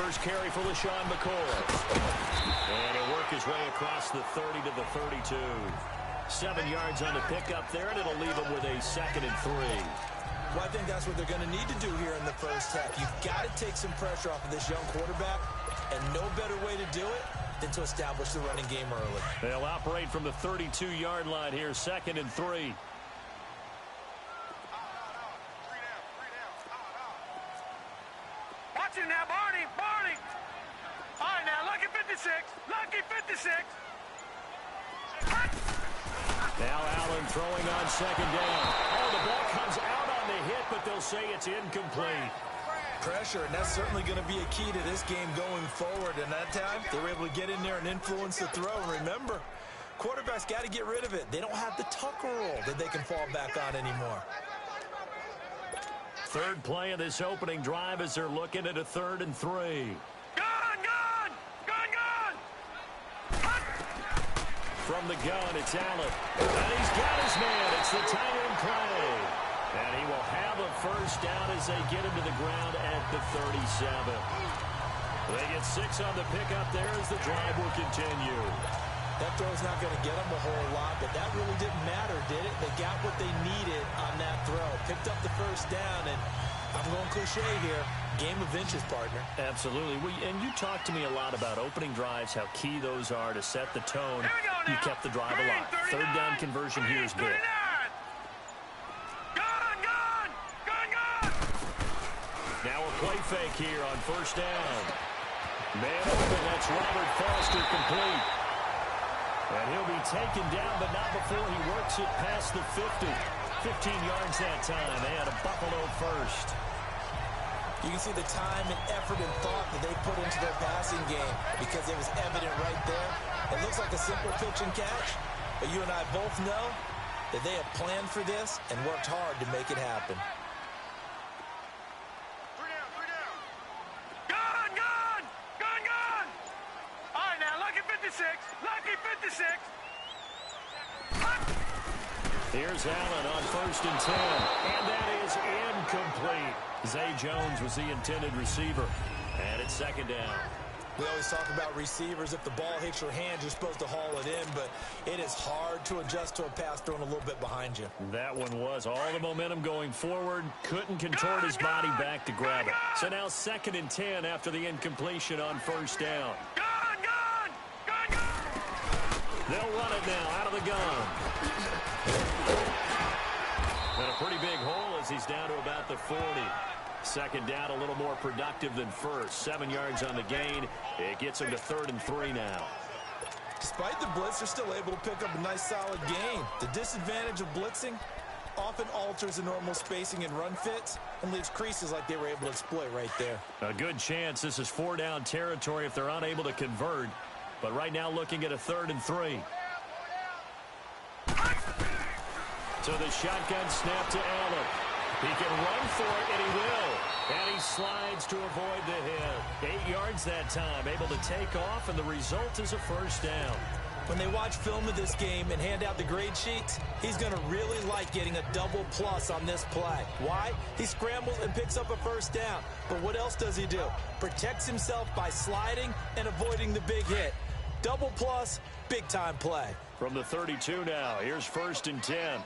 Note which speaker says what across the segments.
Speaker 1: first carry for LaShawn McCoy. And he'll work his way across the 30 to the 32. 7 yards on the pickup there, and it'll leave him with a 2nd and 3.
Speaker 2: Well, I think that's what they're going to need to do here in the first half. You've got to take some pressure off of this young quarterback, and no better way to do it than to establish the running game early.
Speaker 1: They'll operate from the 32-yard line here, 2nd and 3.
Speaker 3: Watch it now, Barney, Barney. All right, now, lucky 56, lucky 56.
Speaker 1: Now Allen throwing on 2nd down. Oh, the ball comes out on the hit, but they'll say it's incomplete.
Speaker 2: Pressure, and that's certainly going to be a key to this game going forward. And that time, they were able to get in there and influence the throw. And remember, quarterbacks got to get rid of it. They don't have the Tucker rule that they can fall back on anymore.
Speaker 1: Third play of this opening drive as they're looking at a 3rd and 3. From the gun, it's Allen. And he's got his man. It's the tight end play. And he will have a first down as they get him to the ground at the 37. They get 6 on the pickup there as the drive will continue.
Speaker 2: That throw's not going to get them a whole lot, but that really didn't matter, did it? They got what they needed on that throw. Picked up the first down, and I'm going cliche here. Game of inches, partner.
Speaker 1: Absolutely. And you talked to me a lot about opening drives, how key those are to set the tone. You kept the drive alive. 3rd down conversion here is big. Now a play fake here on 1st down. Man open, that's Robert Foster complete. And he'll be taken down, but not before he works it past the 50. 15 yards that time. They had a Buffalo first.
Speaker 2: You can see the time and effort and thought that they put into their passing game because it was evident right there. It looks like a simple pitch and catch, but you and I both know that they have planned for this and worked hard to make it happen.
Speaker 3: Gun! All right, now, lucky 56, lucky 56.
Speaker 1: Here's Allen on 1st and 10, and that is incomplete. Zay Jones was the intended receiver, and it's 2nd down.
Speaker 2: We always talk about receivers. If the ball hits your hand, you're supposed to haul it in, but it is hard to adjust to a pass thrown a little bit behind you.
Speaker 1: That one was all the momentum going forward. Couldn't contort his body back to grab it. So now 2nd and 10 after the incompletion on 1st down.
Speaker 3: Gun!
Speaker 1: They'll run it now out of the gun. And a pretty big hole as he's down to about the 40. 2nd down, a little more productive than first. 7 yards on the gain. It gets him to 3rd and 3 now.
Speaker 2: Despite the blitz, they're still able to pick up a nice, solid gain. The disadvantage of blitzing often alters the normal spacing and run fits and leaves creases like they were able to exploit right there.
Speaker 1: A good chance this is 4-down territory if they're unable to convert. But right now looking at a 3rd and 3. So the shotgun snap to Allen. He can run for it, and he will. And he slides to avoid the hit. 8 yards that time, able to take off, and the result is a first down.
Speaker 2: When they watch film of this game and hand out the grade sheets, he's going to really like getting a double plus on this play. Why? He scrambles and picks up a first down. But what else does he do? Protects himself by sliding and avoiding the big hit. Double plus, big-time play.
Speaker 1: From the 32 now, here's 1st and 10.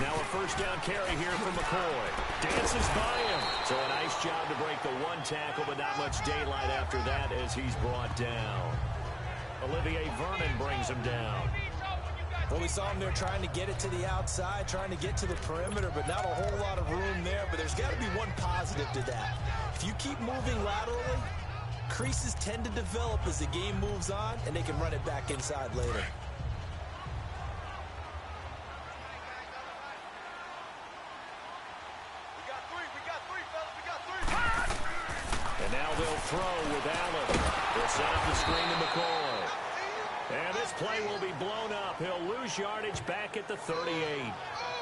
Speaker 1: Now a first down carry here from McCoy. Dances by him. So a nice job to break the one tackle, but not much daylight after that as he's brought down. Olivier Vernon brings him down.
Speaker 2: Well, we saw him there trying to get it to the outside, trying to get to the perimeter, but not a whole lot of room there. But there's got to be one positive to that. If you keep moving laterally, creases tend to develop as the game moves on, and they can run it back inside later.
Speaker 1: And now they'll throw with Allen. They'll set up the screen to McCoy. And this play will be blown up. He'll lose yardage back at the 38.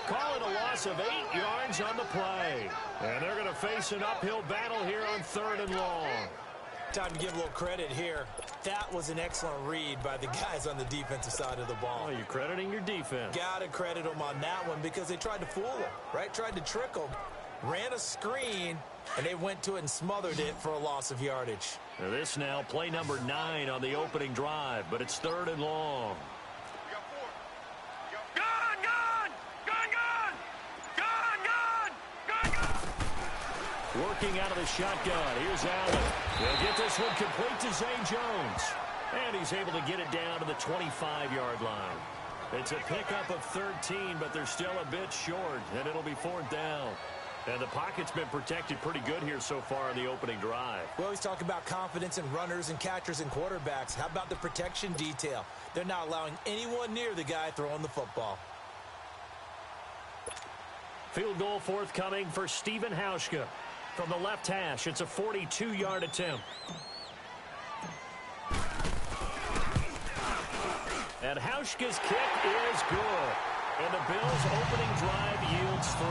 Speaker 1: Call it a loss of 8 yards on the play. And they're going to face an uphill battle here on 3rd and long.
Speaker 2: Time to give a little credit here. That was an excellent read by the guys on the defensive side of the ball.
Speaker 1: Oh, you're crediting your defense.
Speaker 2: Got to credit them on that one because they tried to fool them, right? Tried to trick them. Ran a screen, and they went to it and smothered it for a loss of yardage.
Speaker 1: This now, play number 9 on the opening drive, but it's 3rd and long. Working out of the shotgun. Here's Allen. He'll get this one complete to Zay Jones. And he's able to get it down to the 25-yard line. It's a pickup of 13, but they're still a bit short, and it'll be 4th down. And the pocket's been protected pretty good here so far in the opening drive.
Speaker 2: We always talk about confidence in runners and catchers and quarterbacks. How about the protection detail? They're not allowing anyone near the guy throwing the football.
Speaker 1: Field goal forthcoming for Stephen Hauschka. From the left hash, it's a 42-yard attempt. And Hauschka's kick is good. And the Bills' opening drive yields 3.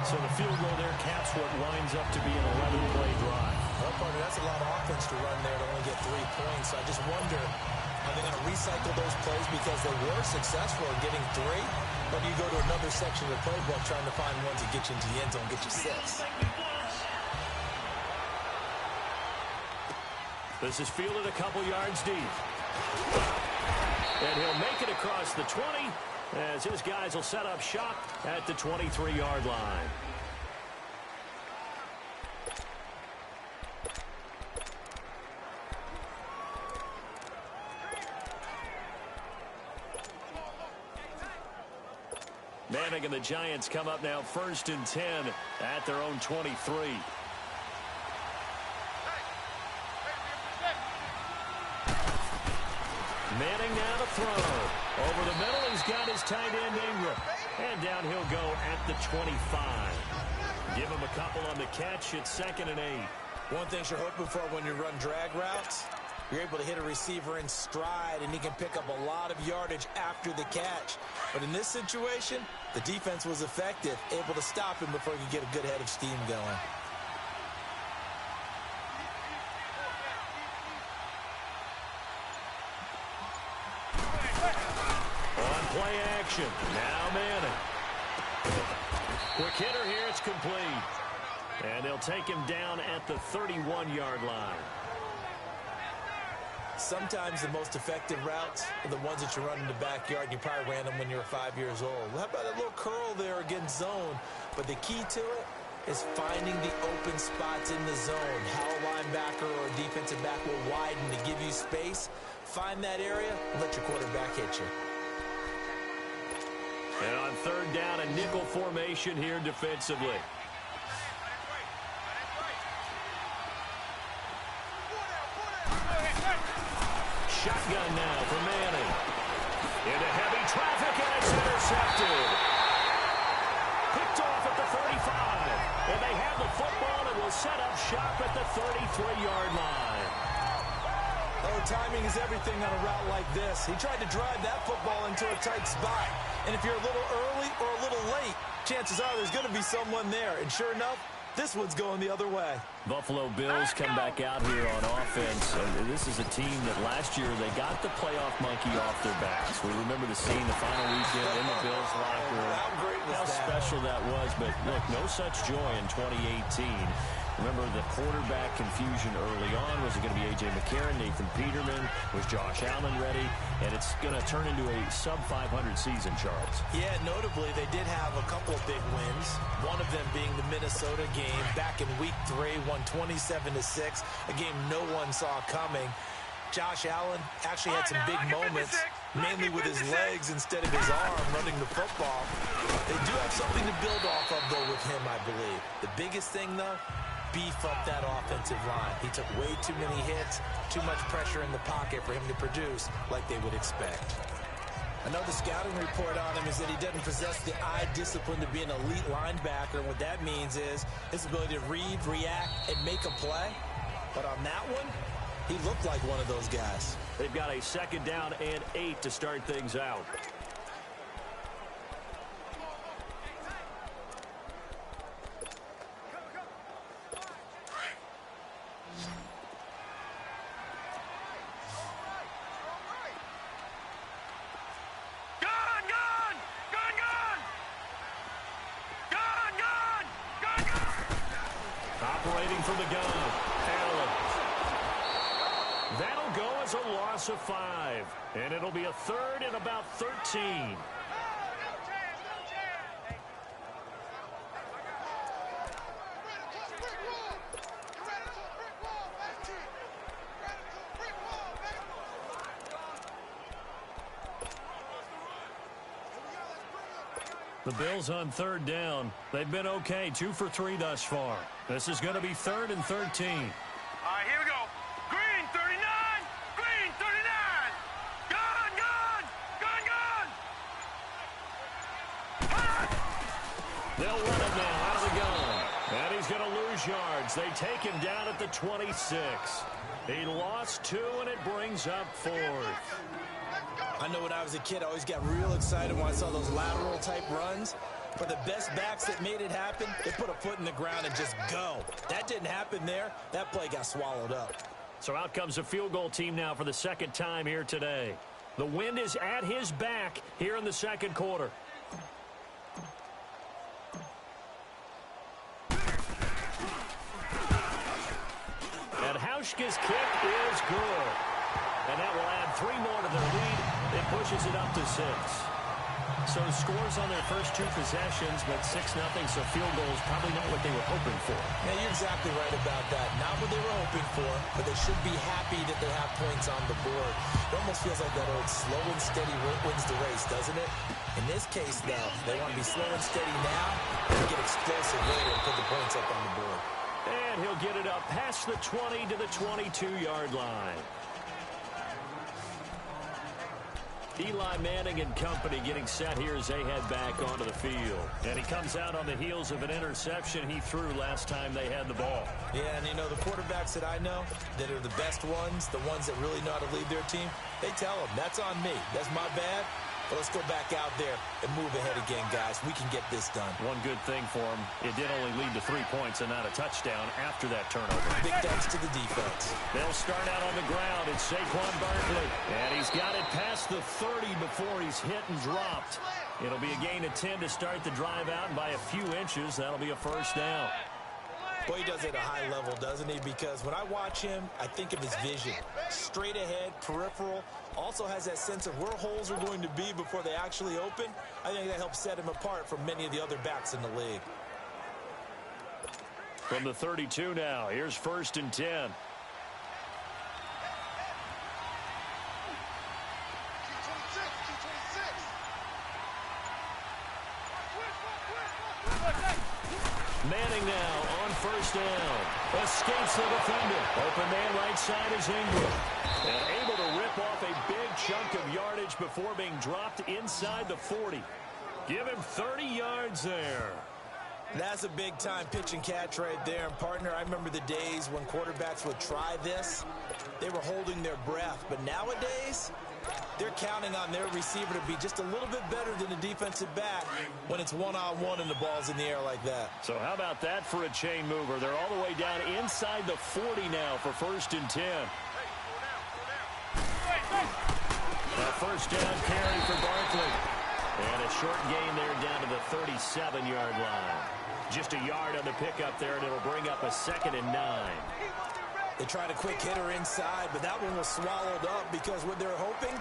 Speaker 1: So the field goal there caps what winds up to be an 11-play drive.
Speaker 2: Well, partner, that's a lot of offense to run there to only get 3 points. I just wonder, are they going to recycle those plays because they were successful in getting 3? Or do you go to another section of the playbook trying to find ones that get you into the end zone, get you 6?
Speaker 1: This is fielded a couple yards deep. And he'll make it across the 20 as his guys will set up shop at the 23-yard line. Manning and the Giants come up now 1st and 10 at their own 23. Manning now to throw. Over the middle, he's got his tight end Ingram. And down he'll go at the 25. Give him a couple on the catch. It's 2nd and 8.
Speaker 2: One thing you're hoping for when you run drag routes, you're able to hit a receiver in stride, and he can pick up a lot of yardage after the catch. But in this situation, the defense was effective, able to stop him before he could get a good head of steam going.
Speaker 1: Play action. Now Manning. Quick hitter here. It's complete. And they'll take him down at the 31-yard line.
Speaker 2: Sometimes the most effective routes are the ones that you run in the backyard, and you probably ran them when you were 5 years old. How about a little curl there against zone? But the key to it is finding the open spots in the zone. How a linebacker or a defensive back will widen to give you space. Find that area and let your quarterback hit you.
Speaker 1: And on 3rd down, a nickel formation here defensively. Shotgun now for Manning. Into heavy traffic, and it's intercepted. Picked off at the 35. And they have the football and will set up shop at the 33-yard line.
Speaker 2: Oh, timing is everything on a route like this. He tried to drive that football into a tight spot. And if you're a little early or a little late, chances are there's going to be someone there. And sure enough, this one's going the other way.
Speaker 1: Buffalo Bills come back out here on offense. And this is a team that last year they got the playoff monkey off their backs. We remember the scene the final weekend in the Bills locker room.
Speaker 2: How great was
Speaker 1: How
Speaker 2: that?
Speaker 1: special that was. But look, no such joy in 2018. Remember the quarterback confusion early on. Was it going to be A.J. McCarron, Nathan Peterman? Was Josh Allen ready? And it's going to turn into a sub-500 season, Charles.
Speaker 2: Yeah, notably, they did have a couple of big wins. One of them being the Minnesota game back in Week 3, won 27-6, a game no one saw coming. Josh Allen actually had some big moments, mainly with his legs instead of his arm running the football. They do have something to build off of, though, with him, I believe. The biggest thing, though, beef up that offensive line. He took way too many hits, too much pressure in the pocket for him to produce like they would expect. Another scouting report on him is that he doesn't possess the eye discipline to be an elite linebacker, and what that means is his ability to read, react, and make a play. But on that one, he looked like one of those guys.
Speaker 1: They've got a 2nd down and 8 to start things out. Operating from the gun. Allen. That'll go as a loss of 5. And it'll be a third and about 13. The Bills on third down. They've been okay, 2 for 3 thus far. This is going to be 3rd and 13.
Speaker 3: All right, here we go. Green 39. Green 39. Gun, gun. Gun, gun.
Speaker 1: They'll run it now out of the gun. And he's going to lose yards. They take him down at the 26. He lost 2, and it brings up 4th.
Speaker 2: I know when I was a kid, I always got real excited when I saw those lateral-type runs. For the best backs that made it happen, they put a foot in the ground and just go. That didn't happen there. That play got swallowed up.
Speaker 1: So out comes the field goal team now for the second time here today. The wind is at his back here in the second quarter. And Hauschka's kick is good. And that will add 3 more to their lead. It pushes it up to 6. So scores on their first 2 possessions, but 6-0, so field goals probably not what they were hoping for.
Speaker 2: Yeah, you're exactly right about that. Not what they were hoping for, but they should be happy that they have points on the board. It almost feels like that old slow and steady wins the race, doesn't it? In this case, though, they want to be slow and steady now and get explosive later and put the points up on the board.
Speaker 1: And he'll get it up past the 20 to the 22-yard line. Eli Manning and company getting set here as they head back onto the field. And he comes out on the heels of an interception he threw last time they had the ball.
Speaker 2: Yeah, and you know, the quarterbacks that I know that are the best ones, the ones that really know how to lead their team, they tell them, that's on me. That's my bad. But let's go back out there and move ahead again, guys. We can get this done.
Speaker 1: One good thing for him, it did only lead to 3 points and not a touchdown after that turnover.
Speaker 2: Big thanks to the defense.
Speaker 1: They'll start out on the ground. It's Saquon Barkley. And he's got it past the 30 before he's hit and dropped. It'll be a gain of 10 to start the drive out, and by a few inches, that'll be a first down.
Speaker 2: Boy, he does it at a high level, doesn't he? Because when I watch him, I think of his vision. Straight ahead, peripheral. Also has that sense of where holes are going to be before they actually open. I think that helps set him apart from many of the other backs in the league.
Speaker 1: From the 32 now, here's 1st and 10. Manning now on 1st down. Escapes the defender. Open man right side is Ingram. And able to rip off a big chunk of yardage before being dropped inside the 40. Give him 30 yards there.
Speaker 2: That's a big-time pitch and catch right there. And, partner, I remember the days when quarterbacks would try this. They were holding their breath. But nowadays, they're counting on their receiver to be just a little bit better than the defensive back when it's one-on-one and the ball's in the air like that.
Speaker 1: So how about that for a chain mover? They're all the way down inside the 40 now for 1st and 10. A 1st down carry for Barkley. And a short gain there down to the 37-yard line. Just a yard on the pickup there, and it'll bring up a 2nd and 9.
Speaker 2: They tried a quick hitter inside, but that one was swallowed up because what they're hoping,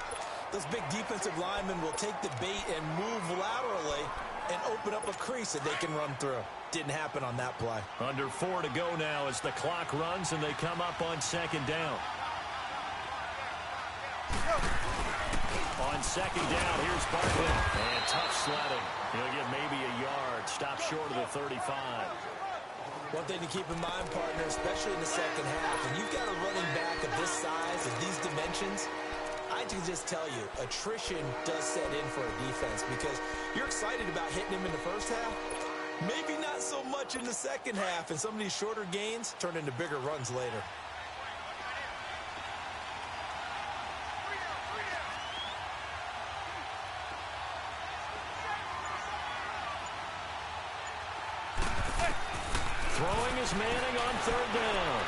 Speaker 2: those big defensive linemen will take the bait and move laterally and open up a crease that they can run through. Didn't happen on that play.
Speaker 1: Under 4 to go now as the clock runs, and they come up on 2nd down. On 2nd down, here's Barkley. And tough sledding. He'll get maybe a yard. Stop short of the 35.
Speaker 2: One thing to keep in mind, partner, especially in the second half, when you've got a running back of this size, of these dimensions, I can just tell you, attrition does set in for a defense because you're excited about hitting him in the first half. Maybe not so much in the second half, and some of these shorter gains turn into bigger runs later.
Speaker 1: Throwing is Manning on 3rd down.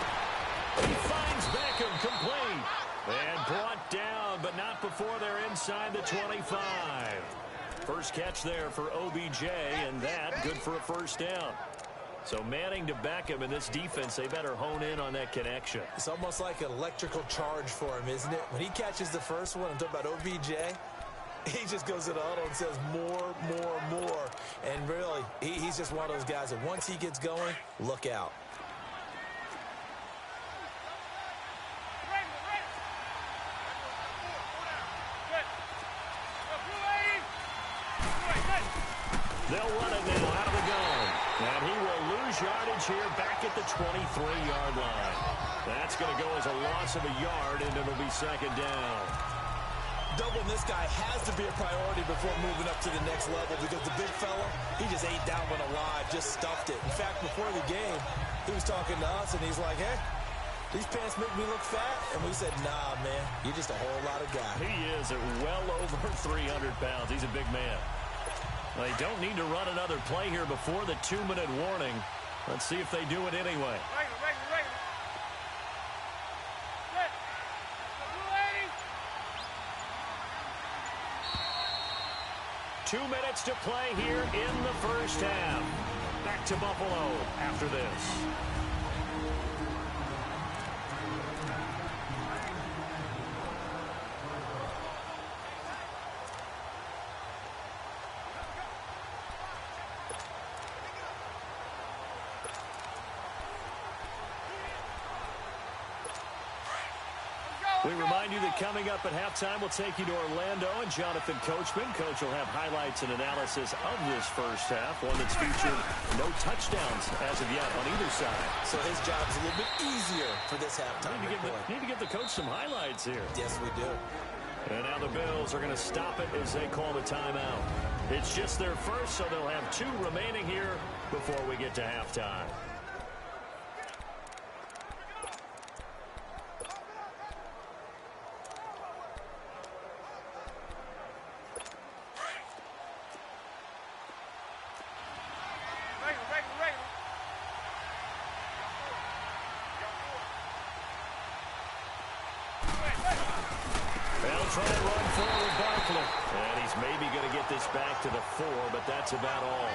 Speaker 1: He finds Beckham complete. And brought down, but not before they're inside the 25. First catch there for OBJ, and that good for a 1st down. So Manning to Beckham in this defense, they better hone in on that connection.
Speaker 2: It's almost like an electrical charge for him, isn't it? When he catches the first one, I'm talking about OBJ, he just goes to the huddle and says more, more, more. And really, he's just one of those guys that once he gets going, look out.
Speaker 1: They'll run it now out of the gun. And he will lose yardage here back at the 23-yard line. That's going to go as a loss of a yard, and it'll be second down.
Speaker 2: Doubling this guy has to be a priority before moving up to the next level because the big fella, he just ate that one alive, just stuffed it. In fact, before the game, he was talking to us, and he's like, hey, these pants make me look fat. And we said, nah, man, you're just a whole lot of guy.
Speaker 1: He is at well over 300 pounds. He's a big man. They don't need to run another play here before the 2-minute warning. Let's see if they do it anyway. 2 minutes to play here in the first half. Back to Buffalo after this. We remind you that coming up at halftime, we'll take you to Orlando and Jonathan Coachman. Coach will have highlights and analysis of this first half, one that's featured no touchdowns as of yet on either side.
Speaker 2: So his job is a little bit easier for this halftime.
Speaker 1: Need to give the coach some highlights here.
Speaker 2: Yes, we do.
Speaker 1: And now the Bills are going to stop it as they call the timeout. It's just their first, so they'll have 2 remaining here before we get to halftime. They'll try and run forward Barkley. And he's maybe going to get this back to the 4, but that's about all.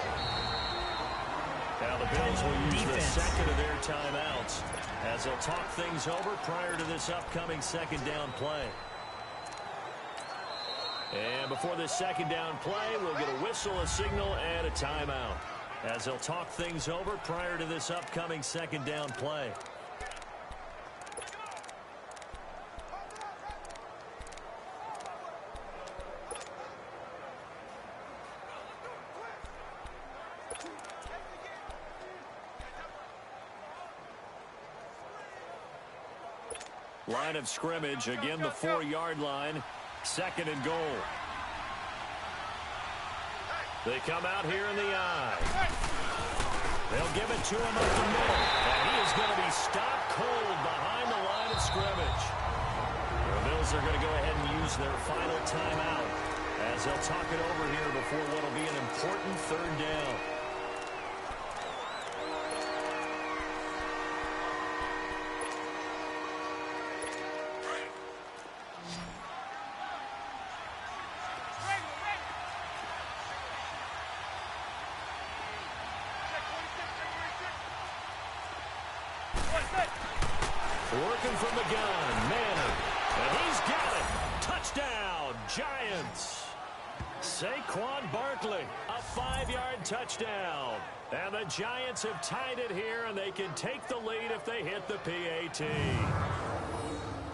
Speaker 1: Now the Bills will use the second of their timeouts as they'll talk things over prior to this upcoming second down play. And before this second down play, we'll get a whistle, a signal, and a timeout as they'll talk things over prior to this upcoming second down play. Line of scrimmage, again the 4-yard line, second and goal. They come out here in the eye. They'll give it to him up the middle, and he is going to be stopped cold behind the line of scrimmage. The Bills are going to go ahead and use their final timeout as they'll talk it over here before what will be an important third down. Working from the gun, Manning, and he's got it. Touchdown, Giants. Saquon Barkley, a 5-yard touchdown. And the Giants have tied it here, and they can take the lead if they hit the PAT.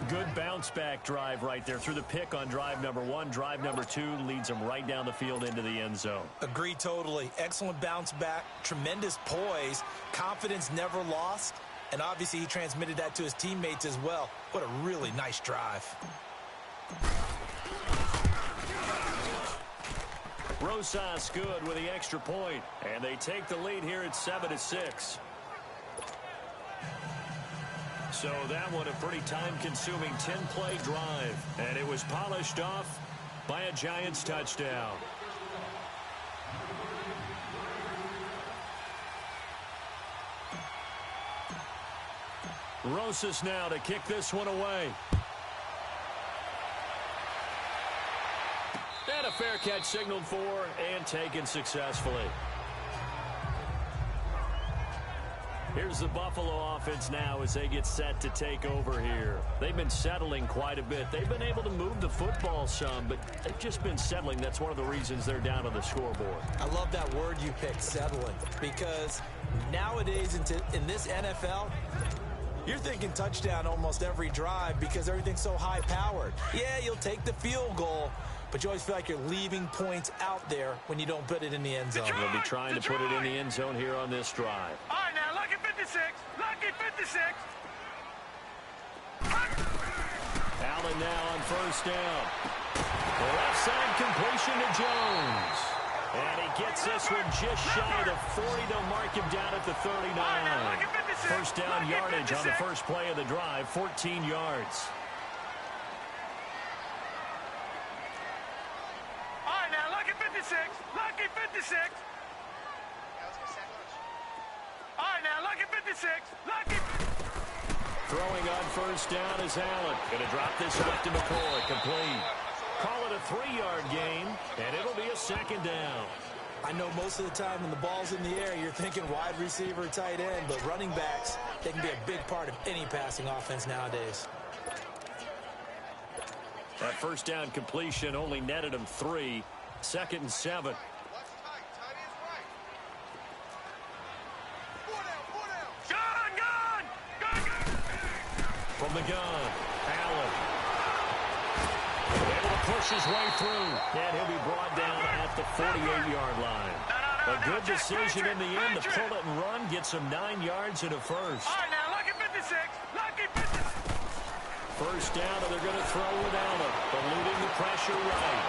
Speaker 1: Good bounce-back drive right there through the pick on drive number 1. Drive number 2 leads them right down the field into the end zone.
Speaker 2: Agree totally. Excellent bounce back, tremendous poise, confidence never lost. And obviously he transmitted that to his teammates as well. What a really nice drive.
Speaker 1: Rosas good with the extra point. And they take the lead here at 7-6. So that one a pretty time-consuming 10-play drive. And it was polished off by a Giants touchdown. Rosas now to kick this one away. And a fair catch signaled for and taken successfully. Here's the Buffalo offense now as they get set to take over here. They've been settling quite a bit. They've been able to move the football some, but they've just been settling. That's one of the reasons they're down on the scoreboard.
Speaker 2: I love that word you picked, settling, because nowadays in this NFL, you're thinking touchdown almost every drive because everything's so high-powered. Yeah, you'll take the field goal, but you always feel like you're leaving points out there when you don't put it in the end zone.
Speaker 1: They'll be trying to put it in the end zone here on this drive.
Speaker 3: All right, now, lucky 56. Lucky 56.
Speaker 1: Allen now on first down. The left side completion to Jones. And he gets this one just shy of the 40. They'll mark him down at the 39. First down yardage on the first play of the drive, 14 yards.
Speaker 3: All right, now, lucky 56. Lucky 56. All right, now, lucky 56. Lucky.
Speaker 1: Throwing on first down is Allen. Going to drop this off to McCoy. Complete. Call it a 3-yard gain, and it'll be a second down.
Speaker 2: I know most of the time when the ball's in the air, you're thinking wide receiver, tight end, but running backs, they can be a big part of any passing offense nowadays.
Speaker 1: That first down completion only netted him 3. 2nd and 7. From the gun, Allen. Able to push his way through, and he'll be brought down at the 48-yard line. A good decision in the end to pull it and run, get some 9 yards and a first.
Speaker 3: All right, now, lucky 56. Lucky 56.
Speaker 1: First down, and they're going to throw without him, eluding the pressure right.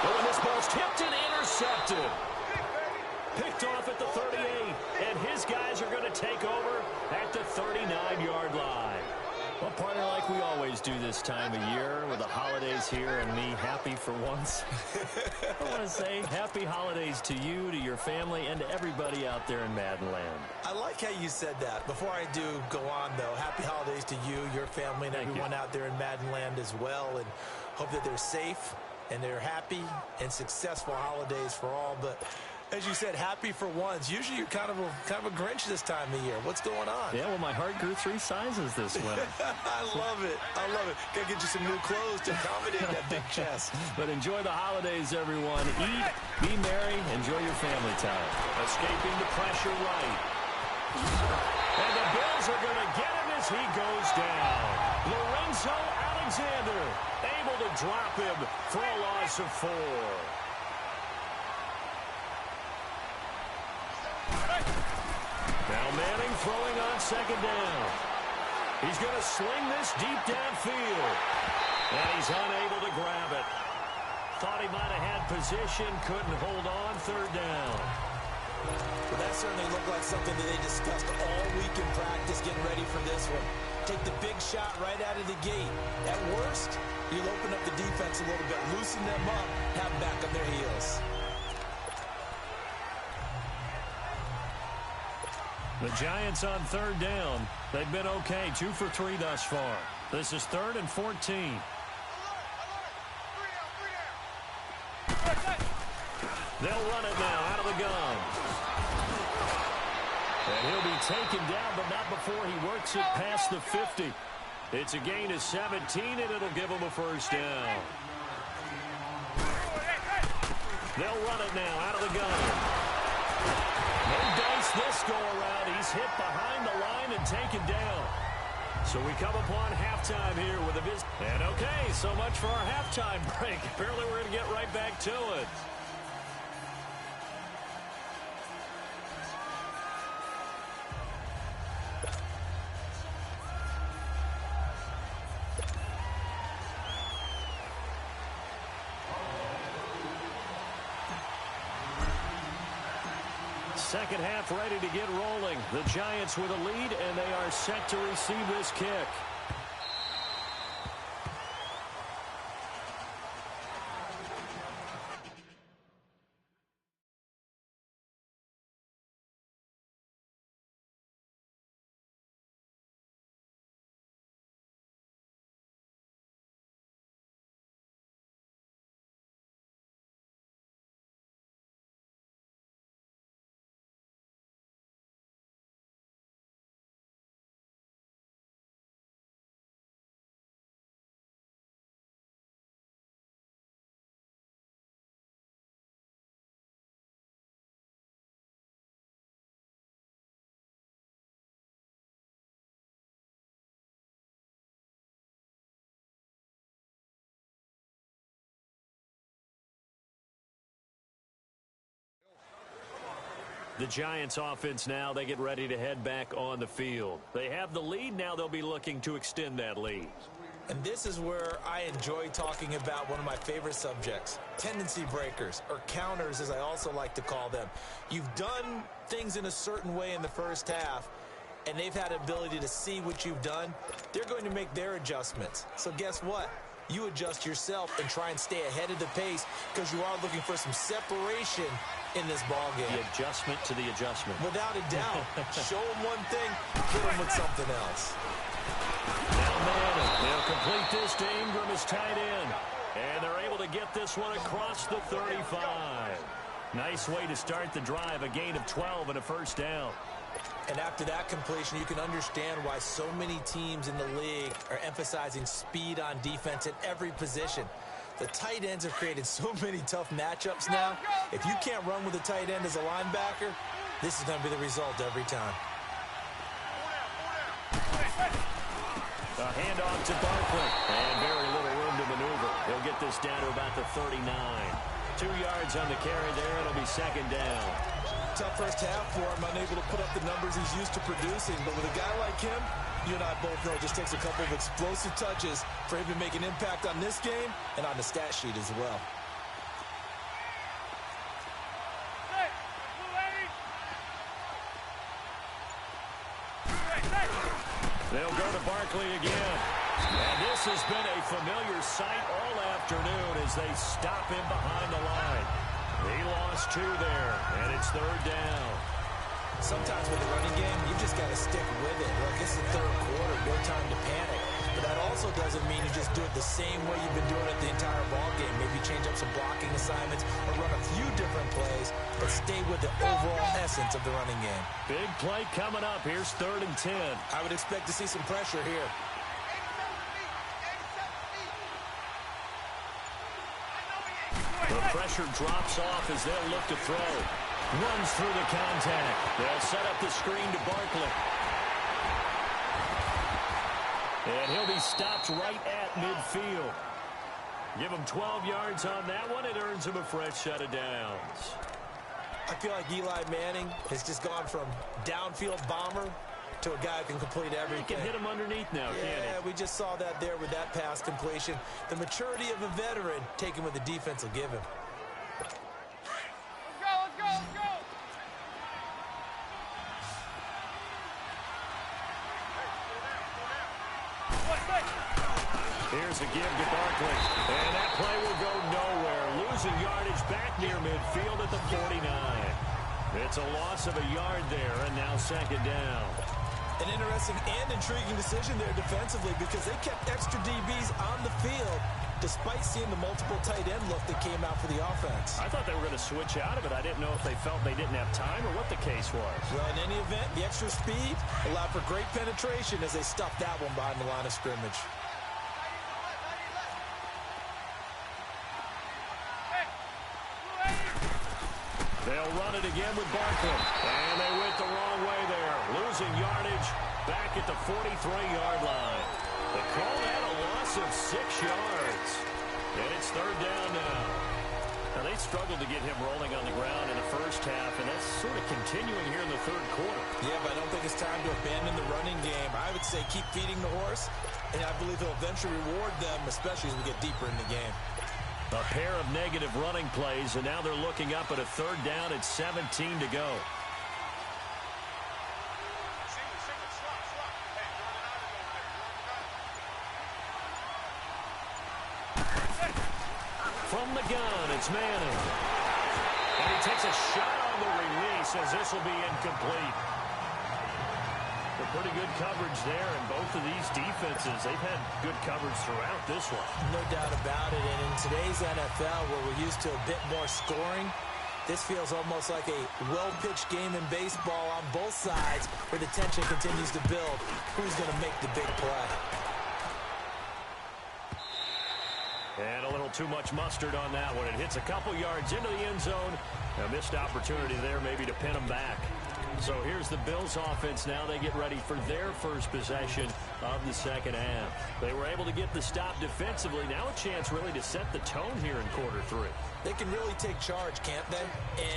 Speaker 1: Oh, and this ball's tipped and intercepted. Picked off at the 38, and his guys are going to take over at the 39-yard line. Well, partner, like we always do this time of year with the holidays here and me happy for once. I want to say happy holidays to you, to your family, and to everybody out there in Madden Land.
Speaker 2: I like how you said that. Before I do go on, though, happy holidays to you, your family, and everyone out there in Madden Land as well, and hope that they're safe and they're happy and successful holidays for all. But as you said, happy for once. Usually you're kind of a Grinch this time of year. What's going on?
Speaker 1: Yeah, well, my heart grew 3 sizes this winter.
Speaker 2: I love it. I love it. Got to get you some new clothes to accommodate that big chest.
Speaker 1: But enjoy the holidays, everyone. Eat, be merry, enjoy your family time. Escaping the pressure right. And the Bills are going to get him as he goes down. Lorenzo Alexander able to drop him for a loss of 4. Now Manning throwing on second down. He's going to sling this deep downfield. And he's unable to grab it. Thought he might have had position, couldn't hold on, third down.
Speaker 2: Well, that certainly looked like something that they discussed all week in practice getting ready for this one. Take the big shot right out of the gate. At worst, you'll open up the defense a little bit, loosen them up, have them back on their heels.
Speaker 1: The Giants on third down. They've been okay, 2 for 3 thus far. This is 3rd and 14. They'll run it now out of the gun. And he'll be taken down, but not before he works it past the 50. It's a gain of 17, and it'll give him a first down. They'll run it now out of the gun. No dice this go-around. He's hit behind the line and taken down. So we come upon halftime here with a visit. And okay, so much for our halftime break. Apparently we're going to get right back to it. Second half ready to get rolling. The Giants with a lead, and they are set to receive this kick. The Giants offense now, they get ready to head back on the field. They have the lead. Now they'll be looking to extend that lead.
Speaker 2: And this is where I enjoy talking about one of my favorite subjects, tendency breakers, or counters as I also like to call them. You've done things in a certain way in the first half, and they've had the ability to see what you've done. They're going to make their adjustments. So guess what? You adjust yourself and try and stay ahead of the pace because you are looking for some separation in this ball game.
Speaker 1: The adjustment to the adjustment.
Speaker 2: Without a doubt. Show them one thing, hit them with something else.
Speaker 1: Now Manning, they'll complete this to Ingram as tight end. And they're able to get this one across the 35. Nice way to start the drive, a gain of 12 and a first down.
Speaker 2: And after that completion, you can understand why so many teams in the league are emphasizing speed on defense at every position. The tight ends have created so many tough matchups now. If you can't run with a tight end as a linebacker, this is going to be the result every time.
Speaker 1: A handoff to Barkley. And very little room to maneuver. He'll get this down to about the 39. 2 yards on the carry there. It'll be second down.
Speaker 2: Tough first half for him, unable to put up the numbers he's used to producing. But with a guy like him, you and I both know it just takes a couple of explosive touches for him to make an impact on this game and on the stat sheet as well.
Speaker 1: They'll go to Barkley again. And this has been a familiar sight all afternoon as they stop him behind the line. He lost 2 there, and it's third down.
Speaker 2: Sometimes with the running game, you just got to stick with it. Look, it's the third quarter, no time to panic. But that also doesn't mean you just do it the same way you've been doing it the entire ball game. Maybe change up some blocking assignments or run a few different plays, but stay with the overall essence of the running game.
Speaker 1: Big play coming up. Here's 3rd and 10.
Speaker 2: I would expect to see some pressure here.
Speaker 1: The pressure drops off as they'll look to throw. Runs through the contact. They'll set up the screen to Barkley. And he'll be stopped right at midfield. Give him 12 yards on that one. It earns him a fresh set of downs.
Speaker 2: I feel like Eli Manning has just gone from downfield bomber to a guy who can complete everything.
Speaker 1: He can hit him underneath now, can't he?
Speaker 2: Yeah, we just saw that there with that pass completion. The maturity of a veteran taking what the defense will give him.
Speaker 3: Let's go, let's go, let's go!
Speaker 1: Here's a give to Barkley. And that play will go nowhere. Losing yardage back near midfield at the 49. It's a loss of a yard there, and now second down.
Speaker 2: An interesting and intriguing decision there defensively because they kept extra DBs on the field despite seeing the multiple tight end look that came out for the offense.
Speaker 1: I thought they were going to switch out of it. I didn't know if they felt they didn't have time or what the case was.
Speaker 2: Well, in any event, the extra speed allowed for great penetration as they stuffed that one behind the line of scrimmage.
Speaker 1: They'll run it again with Barkley. And they went the wrong way there. Losing yardage back at the 43-yard line. They call that a loss of 6 yards. And it's third down now. Now, they struggled to get him rolling on the ground in the first half, and that's sort of continuing here in the third quarter.
Speaker 2: Yeah, but I don't think it's time to abandon the running game. I would say keep feeding the horse, and I believe he'll eventually reward them, especially as we get deeper in the game.
Speaker 1: A pair of negative running plays, and now they're looking up at a third down at 17 to go. From the gun, it's Manning. And he takes a shot on the release as this will be incomplete. But pretty good coverage there, and both of these defenses, they've had good coverage throughout this one.
Speaker 2: No doubt about it, and in today's NFL, where we're used to a bit more scoring, this feels almost like a well-pitched game in baseball on both sides where the tension continues to build. Who's going to make the big play?
Speaker 1: And a little too much mustard on that one. It hits a couple yards into the end zone. A missed opportunity there maybe to pin them back. So here's the Bills offense now. They get ready for their first possession of the second half. They were able to get the stop defensively. Now a chance really to set the tone here in quarter three.
Speaker 2: They can really take charge, can't they?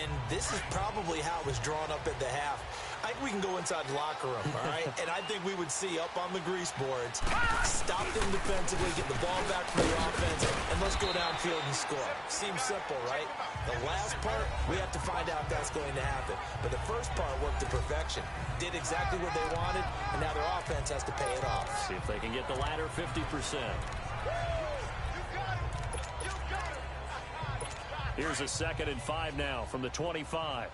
Speaker 2: And this is probably how it was drawn up at the half. I think we can go inside the locker room, all right? And I think we would see up on the grease boards, stop them defensively, get the ball back from the offense, and let's go downfield and score. Seems simple, right? The last part, we have to find out if that's going to happen. But the first part worked to perfection. Did exactly what they wanted, and now their offense has to pay it off.
Speaker 1: See if they can get the latter 50%. Here's a 2nd and 5 now from the 25.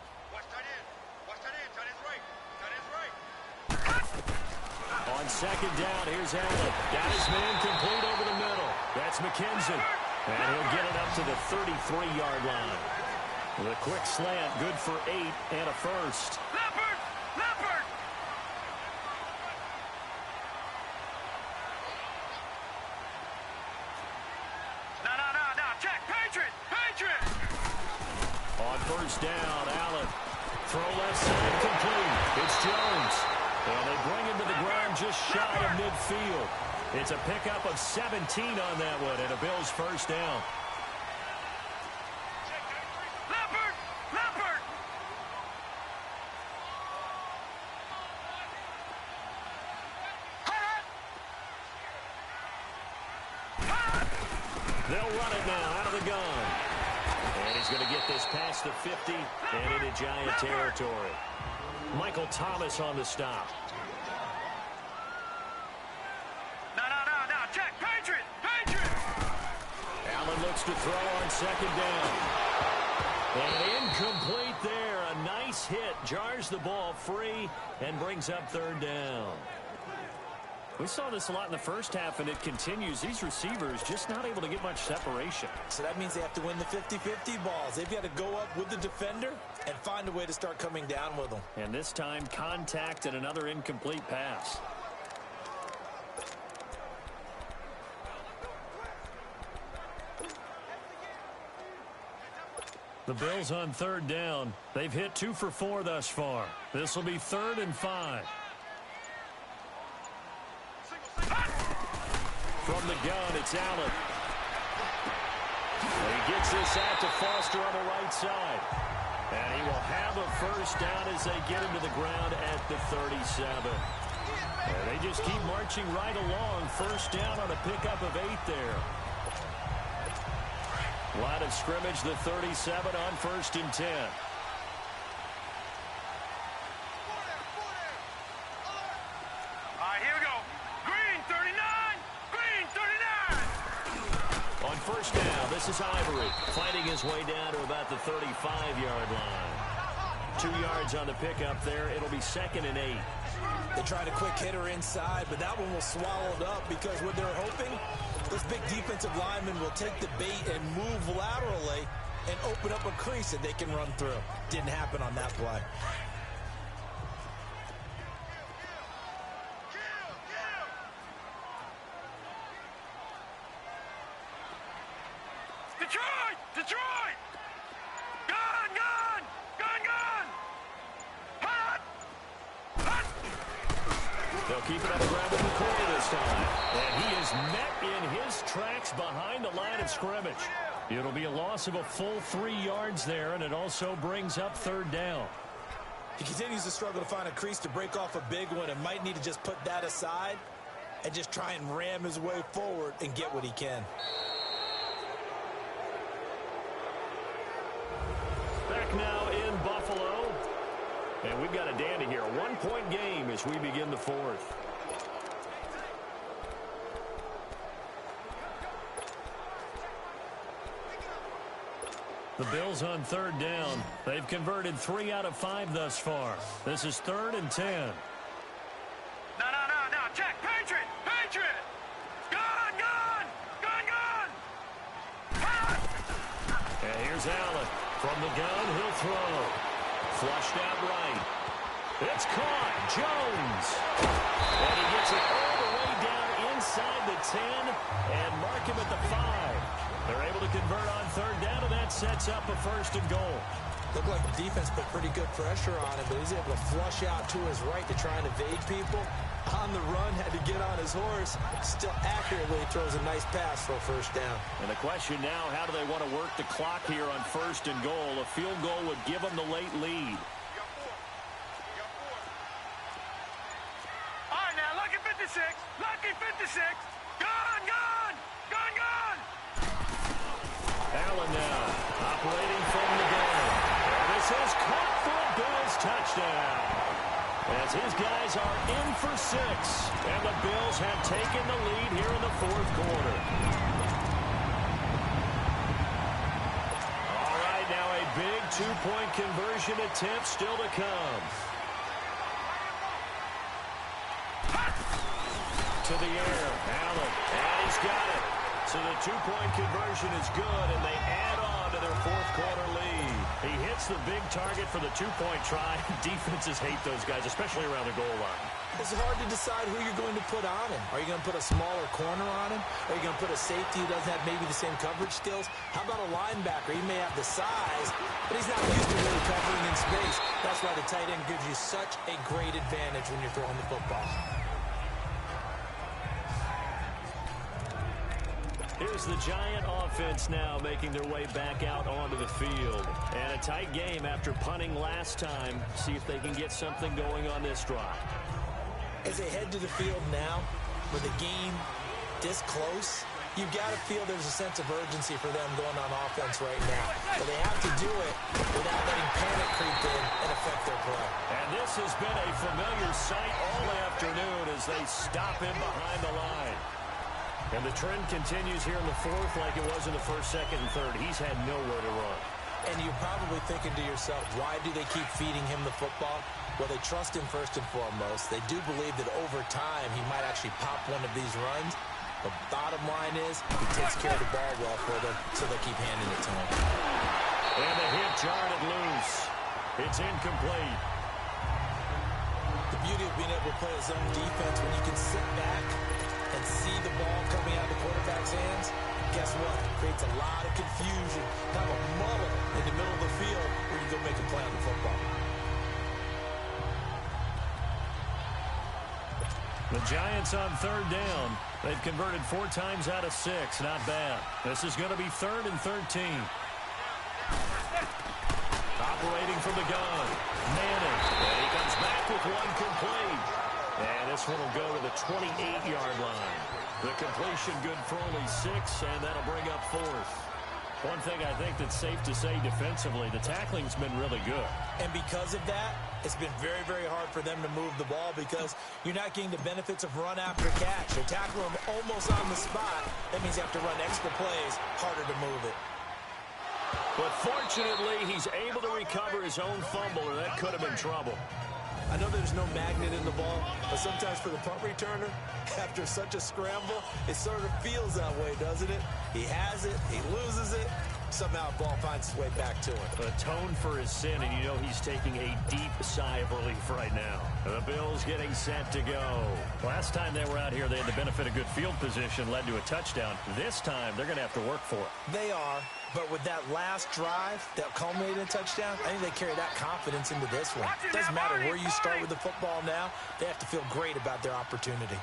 Speaker 1: On 2nd down, here's Allen. Got his man complete over the middle. That's McKenzie. And he'll get it up to the 33-yard line. The quick slant, good for 8 and a first.
Speaker 3: Leopard! Leopard! No. Check! Patriot! Patriot!
Speaker 1: On 1st down, Allen. Throw left side complete. It's Jones. And they bring him to the ground just shy of midfield. It's a pickup of 17 on that one and a Bills first down.
Speaker 3: Leopard! Leopard!
Speaker 1: They'll run it now out of the gun. And he's going to get this past the 50 and into Giant territory. Michael Thomas on the stop.
Speaker 3: No. Check! Patriot! Patriot!
Speaker 1: Allen looks to throw on 2nd down. And incomplete there. A nice hit. Jars the ball free and brings up 3rd down. We saw this a lot in the first half, and it continues. These receivers just not able to get much separation.
Speaker 2: So that means they have to win the 50-50 balls. They've got to go up with the defender and find a way to start coming down with them.
Speaker 1: And this time, contact and another incomplete pass. The Bills on 3rd down. They've hit 2 for 4 thus far. This will be 3rd and 5. From the gun, it's Allen. And he gets this out to Foster on the right side. And he will have a first down as they get him to the ground at the 37. And they just keep marching right along. First down on a pickup of 8 there. Line of scrimmage, the 37 on 1st and 10.
Speaker 3: All right, here we go. Green 39! Green 39!
Speaker 1: On 1st down, this is Ivory fighting his way down to about the 35-yard line. 2 yards on the pickup there. It'll be 2nd and 8.
Speaker 2: They tried a quick hitter inside, but that one was swallowed up because what they're hoping, this big defensive lineman will take the bait and move laterally and open up a crease that they can run through. Didn't happen on that play.
Speaker 3: Detroit! Detroit! Gun! Gun! Gun! Gun! Hot! Hot!
Speaker 1: They'll keep it on the ground with McCoy this time. And he is met in his tracks behind the line of scrimmage. It'll be a loss of a full 3 yards there, and it also brings up 3rd down.
Speaker 2: He continues to struggle to find a crease to break off a big one and might need to just put that aside and just try and ram his way forward and get what he can.
Speaker 1: Back now in Buffalo. And we've got a dandy here. A 1-point game as we begin the 4th. The Bills on 3rd down. They've converted 3 out of 5 thus far. This is 3rd and 10.
Speaker 3: No. Check! Patriot! Patriot! Gun! Gun! Gun! Gun! Hot!
Speaker 1: And here's Allen. From the gun, he'll throw. Flushed out right. It's caught. Jones. And he gets it all the way down inside the 10 and mark him at the 5. They're able to convert on third down, and that sets up a 1st and goal.
Speaker 2: Looked like the defense put pretty good pressure on him, but he's able to flush out to his right to try and evade people. On the run, had to get on his horse. Still accurately throws a nice pass for a 1st down.
Speaker 1: And the question now, how do they want to work the clock here on 1st and goal? A field goal would give them the late lead.
Speaker 3: All right, now, lucky 56. Lucky 56. Gone, gone. Gone, gone.
Speaker 1: Allen now, operating from the gun. And this is caught for a Bills touchdown. As his guys are in for 6. And the Bills have taken the lead here in the 4th quarter. All right, now a big 2-point conversion attempt still to come. To the air, Allen, and he's got it. So the 2-point conversion is good, and they add on to their 4th quarter lead. He hits the big target for the 2-point try. Defenses hate those guys, especially around the goal line.
Speaker 2: It's hard to decide who you're going to put on him. Are you going to put a smaller corner on him? Are you going to put a safety who doesn't have maybe the same coverage skills? How about a linebacker? He may have the size, but he's not used to really covering in space. That's why the tight end gives you such a great advantage when you're throwing the football.
Speaker 1: Here's the Giant offense now making their way back out onto the field. And a tight game after punting last time. See if they can get something going on this drive.
Speaker 2: As they head to the field now, with the game this close, you've got to feel there's a sense of urgency for them going on offense right now. But they have to do it without letting panic creep in and affect their play. And
Speaker 1: this has been a familiar sight all afternoon as they stop him behind the line. And the trend continues here in the 4th like it was in the 1st, 2nd, and 3rd. He's had nowhere to run.
Speaker 2: And you're probably thinking to yourself, why do they keep feeding him the football? Well, they trust him first and foremost. They do believe that over time he might actually pop one of these runs. The bottom line is he takes care of the ball well for them, so they keep handing it to him.
Speaker 1: And the hit jarred it loose. It's incomplete.
Speaker 2: The beauty of being able to play a zone defense when you can sit back and see the ball coming out of the quarterback's hands, guess what? It creates a lot of confusion, kind of a muddle in the middle of the field where you go make a play on the football.
Speaker 1: The Giants on 3rd down. They've converted 4 times out of 6. Not bad. This is going to be 3rd and 13. Operating from the gun. Manning. And he comes back with one complete. And this one will go to the 28-yard line. The completion good for only 6, and that'll bring up 4th. One thing I think that's safe to say defensively, the tackling's been really good.
Speaker 2: And because of that, it's been very, very hard for them to move the ball because you're not getting the benefits of run after catch. They tackle him almost on the spot. That means you have to run extra plays, harder to move it.
Speaker 1: But fortunately, he's able to recover his own fumble, or that could have been trouble.
Speaker 2: I know there's no magnet in the ball, but sometimes for the punt returner, after such a scramble, it sort of feels that way, doesn't it? He has it, he loses it, somehow the ball finds its way back to him.
Speaker 1: Atone for his sin, and you know he's taking a deep sigh of relief right now. The Bills getting set to go. Last time they were out here, they had the benefit of good field position, led to a touchdown. This time, they're going to have to work for it.
Speaker 2: They are, but with that last drive that culminated in a touchdown, I think they carry that confidence into this one. It doesn't matter where you start with the football now, they have to feel great about their opportunity.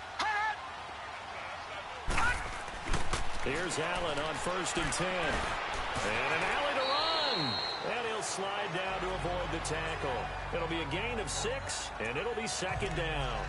Speaker 1: Here's Allen on 1st and 10. And an alley to run. And he'll slide down to avoid the tackle. It'll be a gain of 6, and it'll be 2nd down.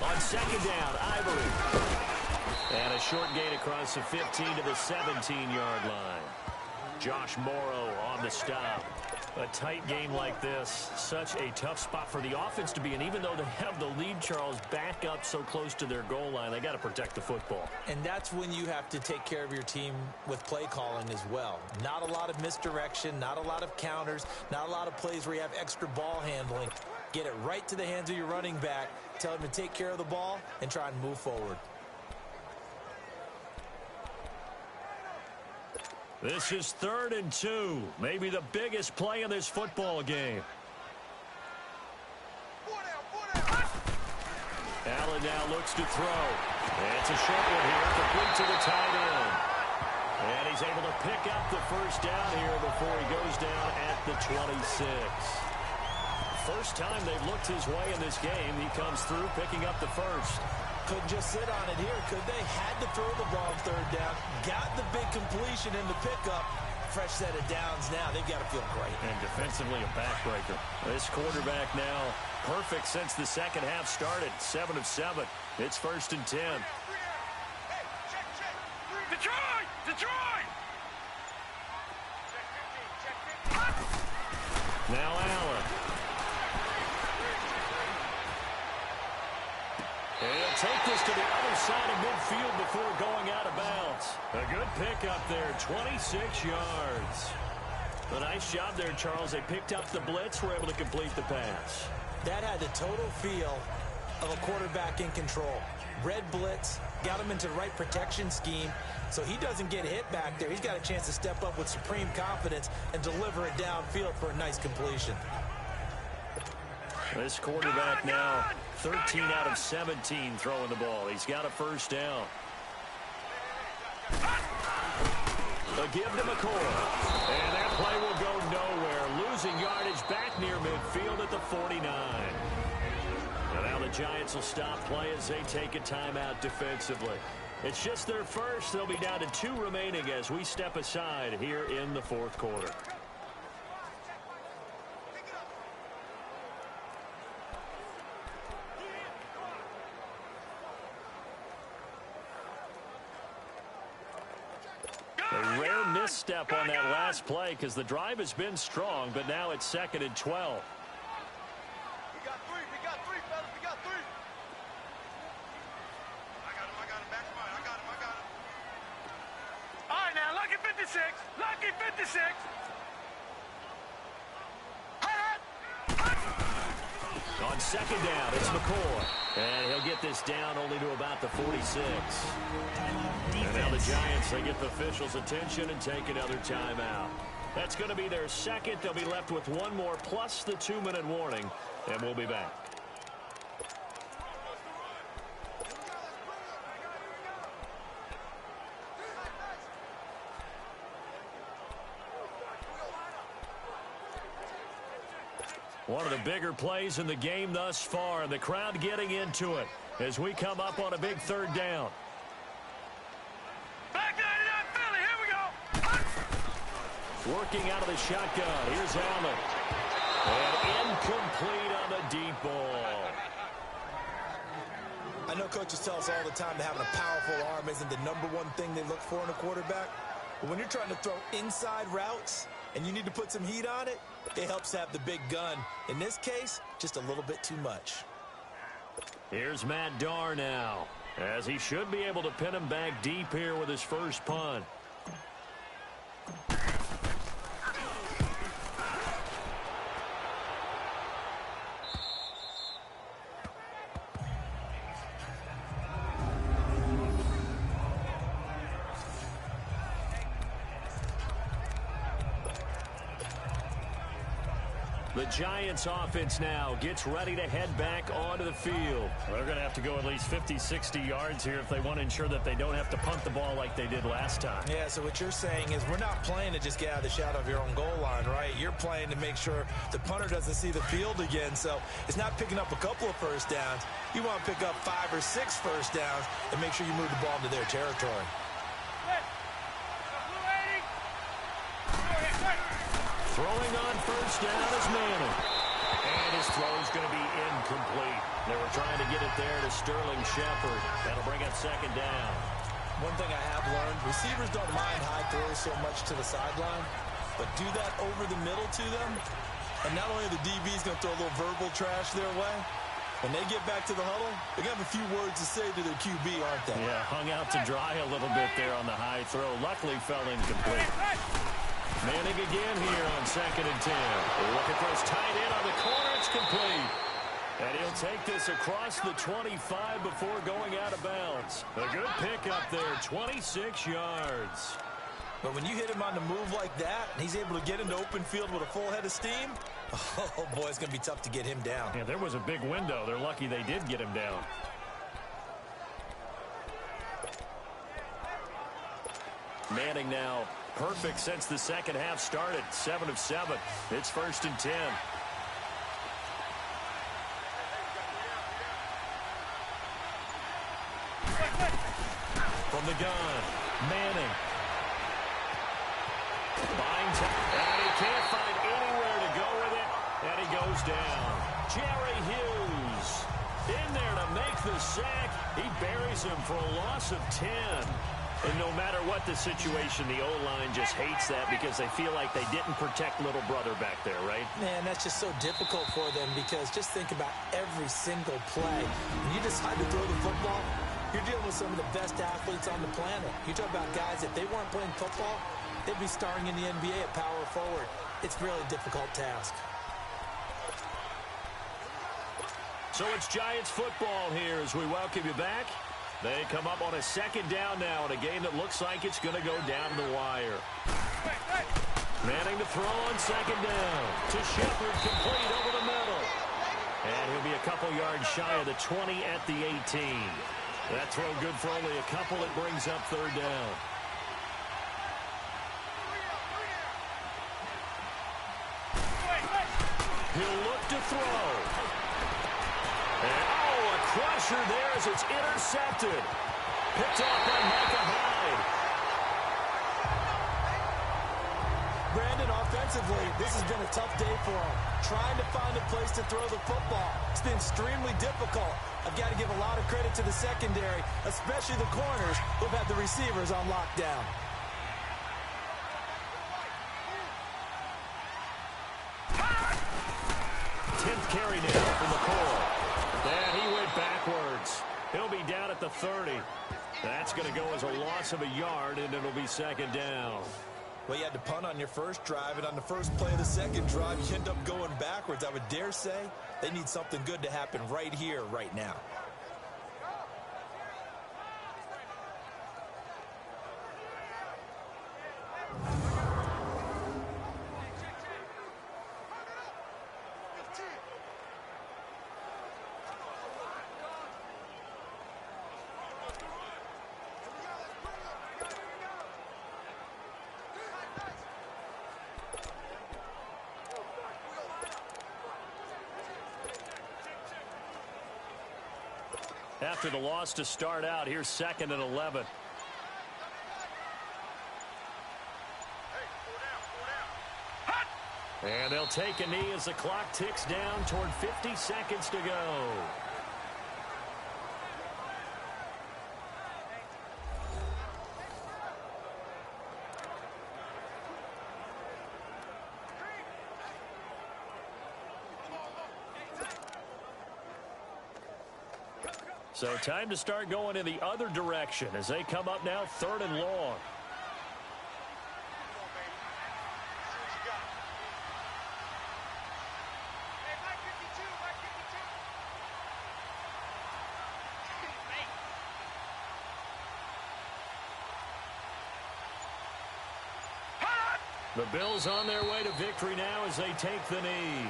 Speaker 1: On 2nd down, Ivory. And a short gain across the 15 to the 17-yard line. Josh Morrow on the stop. A tight game like this, such a tough spot for the offense to be in. Even though they have the lead, Charles, back up so close to their goal line, they got to protect the football.
Speaker 2: And that's when you have to take care of your team with play calling as well. Not a lot of misdirection, not a lot of counters, not a lot of plays where you have extra ball handling. Get it right to the hands of your running back, Tell him to take care of the ball and try and move forward.
Speaker 1: This is 3rd and 2. Maybe the biggest play in this football game. Allen now looks to throw. It's a short one here, complete to the tight end. And he's able to pick up the first down here before he goes down at the 26. First time they've looked his way in this game. He comes through picking up the first.
Speaker 2: Couldn't just sit on it here, could they? Had to throw the ball on 3rd down. Got the big completion in the pickup. Fresh set of downs now. They've got to feel great.
Speaker 1: And defensively a backbreaker. This quarterback now perfect since the second half started. 7 of 7. It's 1st and 10.
Speaker 3: Detroit! Detroit!
Speaker 1: Now Allen. And he'll take this to the other side of midfield before going out of bounds. A good pickup there, 26 yards. A nice job there, Charles. They picked up the blitz, were able to complete the pass.
Speaker 2: That had the total feel of a quarterback in control. Red blitz, got him into the right protection scheme, so he doesn't get hit back there. He's got a chance to step up with supreme confidence and deliver it downfield for a nice completion.
Speaker 1: This quarterback now 13 out of 17 throwing the ball. He's got a first down. They'll give to McCoy. And that play will go nowhere. Losing yardage back near midfield at the 49. And now the Giants will stop play as they take a timeout defensively. It's just their first. They'll be down to 2 remaining as we step aside here in the 4th quarter. A rare misstep on that last play because the drive has been strong, but now it's 2nd and 12.
Speaker 3: We got 3, fellas, we got 3. I got him, back to mine, I got him. All right, now, lucky 56, lucky 56.
Speaker 1: On 2nd down, it's McCoy. And he'll get this down only to about the 46. And now the Giants, they get the officials' attention and take another timeout. That's going to be their 2nd. They'll be left with 1 more plus the 2-minute warning. And we'll be back. One of the bigger plays in the game thus far, and the crowd getting into it as we come up on a big 3rd down.
Speaker 3: Back 99 Philly, here we go.
Speaker 1: Working out of the shotgun. Here's Allen. And incomplete on the deep ball.
Speaker 2: I know coaches tell us all the time that having a powerful arm isn't the #1 thing they look for in a quarterback. But when you're trying to throw inside routes and you need to put some heat on it, it helps to have the big gun. In this case, just a little bit too much.
Speaker 1: Here's Matt Darr now, as he should be able to pin him back deep here with his first punt. The Giants offense now gets ready to head back onto the field. They're going to have to go at least 50, 60 yards here if they want to ensure that they don't have to punt the ball like they did last time.
Speaker 2: Yeah, so what you're saying is we're not playing to just get out of the shadow of your own goal line, right? You're playing to make sure the punter doesn't see the field again. So it's not picking up a couple of first downs. You want to pick up 5 or 6 first downs and make sure you move the ball into their territory.
Speaker 1: Throwing on first down is Manning. And his throw is going to be incomplete. They were trying to get it there to Sterling Shepard. That'll bring up 2nd down.
Speaker 2: One thing I have learned, receivers don't mind high throws so much to the sideline, but do that over the middle to them, and not only are the DBs going to throw a little verbal trash their way, when they get back to the huddle, they're going to have a few words to say to their QB, aren't they?
Speaker 1: Yeah, hung out to dry a little bit there on the high throw. Luckily fell incomplete. Manning again here on 2nd and 10. Looking for his tight end on the corner. It's complete. And he'll take this across the 25 before going out of bounds. A good pickup there, 26 yards.
Speaker 2: But when you hit him on the move like that, and he's able to get into open field with a full head of steam, oh, boy, it's going to be tough to get him down.
Speaker 1: Yeah, there was a big window. They're lucky they did get him down. Manning now perfect since the second half started. 7 of 7. It's 1st and 10. From the gun, Manning. Buying time, and he can't find anywhere to go with it, and he goes down. Jerry Hughes in there to make the sack. He buries him for a loss of 10. And no matter what the situation, the O-line just hates that because they feel like they didn't protect little brother back there, right?
Speaker 2: Man, that's just so difficult for them because just think about every single play. When you decide to throw the football, you're dealing with some of the best athletes on the planet. You talk about guys, if they weren't playing football, they'd be starring in the NBA at power forward. It's really a difficult task.
Speaker 1: So it's Giants football here as we welcome you back. They come up on a second down now in a game that looks like it's going to go down the wire. Manning to throw on second down. To Shepard, complete over the middle. And he'll be a couple yards shy of the 20 at the 18. That throw good for only a couple. It brings up third down. He'll look to throw. And, a crusher there as it's intercepted. Picked off by Micah Hyde.
Speaker 2: Brandon, offensively, this has been a tough day for him. Trying to find a place to throw the football. It's been extremely difficult. I've got to give a lot of credit to the secondary, especially the corners who've had the receivers on lockdown.
Speaker 1: Carry now from the core. And he went backwards. He'll be down at the 30. That's going to go as a loss of a yard, and it'll be second down.
Speaker 2: Well, you had to punt on your first drive, and on the first play of the second drive, you end up going backwards. I would dare say they need something good to happen right here, right now.
Speaker 1: After the loss to start out, here's 2nd and 11. And they'll take a knee as the clock ticks down toward 50 seconds to go. So time to start going in the other direction as they come up now 3rd and long. The Bills on their way to victory now as they take the knee.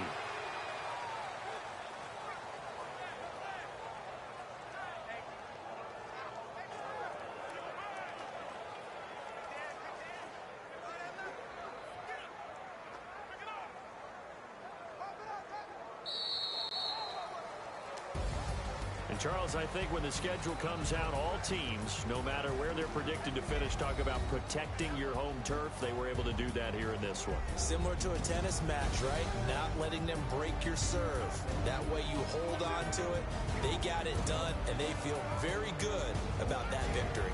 Speaker 1: Charles, I think when the schedule comes out, all teams, no matter where they're predicted to finish, talk about protecting your home turf. They were able to do that here in this one.
Speaker 2: Similar to a tennis match, right? Not letting them break your serve. That way you hold on to it. They got it done, and they feel very good about that victory.